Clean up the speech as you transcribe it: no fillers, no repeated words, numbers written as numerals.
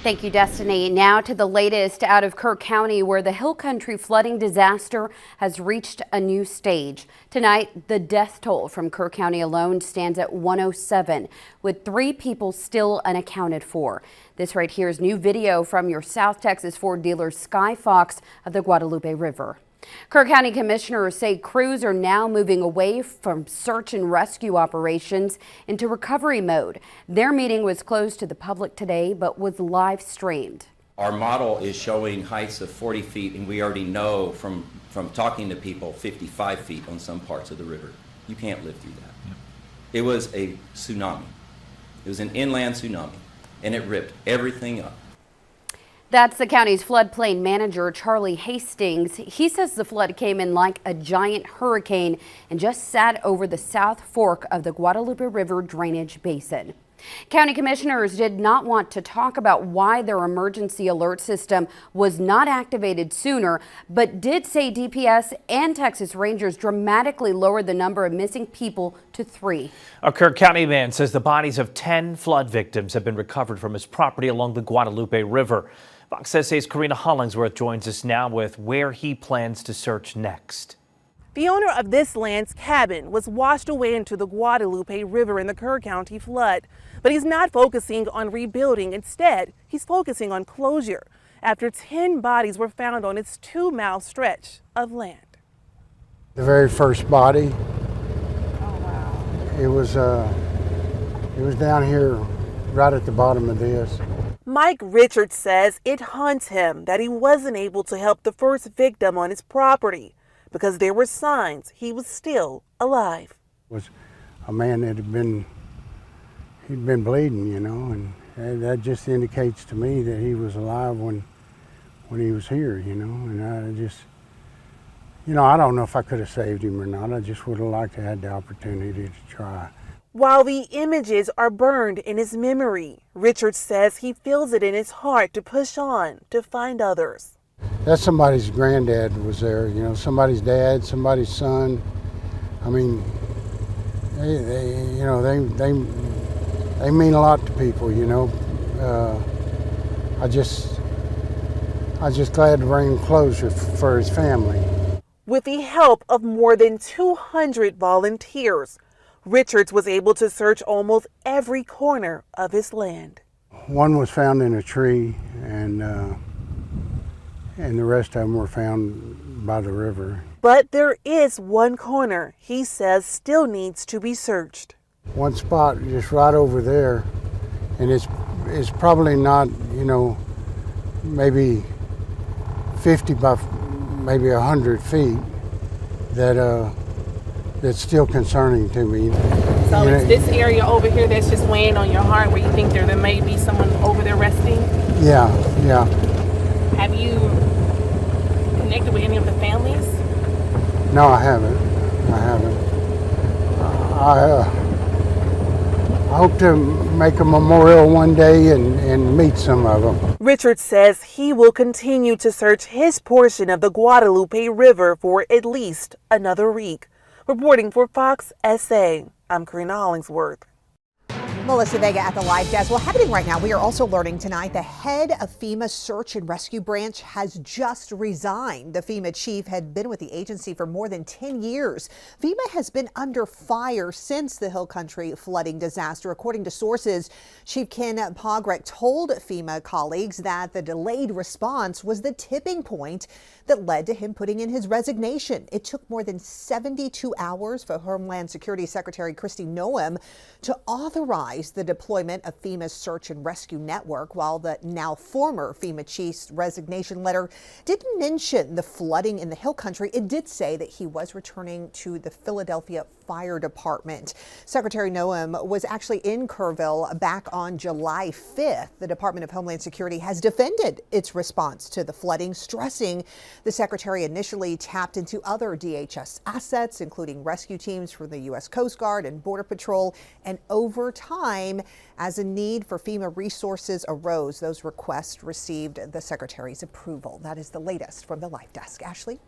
Thank you, Destiny. Now to the latest out of Kirk County, where the Hill Country flooding disaster has reached a new stage. Tonight, the death toll from Kerr County alone stands at 107, with 3 people still unaccounted for. This right here is new video from your South Texas Ford dealer Sky Fox of the Guadalupe River. Kerr County commissioners say crews are now moving away from search and rescue operations into recovery mode. Their meeting was closed to the public today, but was live streamed. Our model is showing heights of 40 feet, and we already know from talking to people 55 feet on some parts of the river. You can't live through that. Yep. It was a tsunami. It was an inland tsunami, and it ripped everything up. That's the county's floodplain manager, Charlie Hastings. He says the flood came in like a giant hurricane and just sat over the South Fork of the Guadalupe River drainage basin. County commissioners did not want to talk about why their emergency alert system was not activated sooner, but did say DPS and Texas Rangers dramatically lowered the number of missing people to 3. A Kirk County man says the bodies of 10 flood victims have been recovered from his property along the Guadalupe River. Fox SA's Karina Hollingsworth joins us now with where he plans to search next. The owner of this land's cabin was washed away into the Guadalupe River in the Kerr County flood. But he's not focusing on rebuilding. Instead, he's focusing on closure after 10 bodies were found on its 2-mile stretch of land. The very first body, oh, wow. it was down here right at the bottom of this. Mike Richards says it haunts him that he wasn't able to help the first victim on his property because there were signs he was still alive. It was a man that he'd been bleeding, you know, and that just indicates to me that he was alive when he was here, you know, and I just, you know, I don't know if I could have saved him or not. I just would have liked to have had the opportunity to try. While the images are burned in his memory, Richard says he feels it in his heart to push on to find others. That's somebody's granddad was there, you know, somebody's dad, somebody's son. I mean, they mean a lot to people, you know. I just glad to bring him closure for his family. With the help of more than 200 volunteers, Richards was able to search almost every corner of his land. One was found in a tree, and the rest of them were found by the river. But there is one corner he says still needs to be searched. One spot just right over there, and it's probably not, you know, maybe 50 by maybe 100 feet that's still concerning to me. So it's this area over here that's just weighing on your heart, where you think there may be someone over there resting? Yeah. Have you connected with any of the families? No, I haven't. I hope to make a memorial one day and meet some of them. Richard says he will continue to search his portion of the Guadalupe River for at least another week. Reporting for Fox SA, I'm Karina Hollingsworth. Melissa Vega at the live desk. Well, happening right now, we are also learning tonight the head of FEMA's search and rescue branch has just resigned. The FEMA chief had been with the agency for more than 10 years. FEMA has been under fire since the Hill Country flooding disaster. According to sources, Chief Ken Pogrek told FEMA colleagues that the delayed response was the tipping point that led to him putting in his resignation. It took more than 72 hours for Homeland Security Secretary Kristi Noem to authorize the deployment of FEMA's search and rescue network, while the now former FEMA chief's resignation letter didn't mention the flooding in the Hill Country. It did say that he was returning to the Philadelphia Fire Department. Secretary Noem was actually in Kerrville back on July 5th. The Department of Homeland Security has defended its response to the flooding, stressing the secretary initially tapped into other DHS assets, including rescue teams from the U.S. Coast Guard and Border Patrol, and over time, as a need for FEMA resources arose, those requests received the secretary's approval. That is the latest from the live desk. Ashley?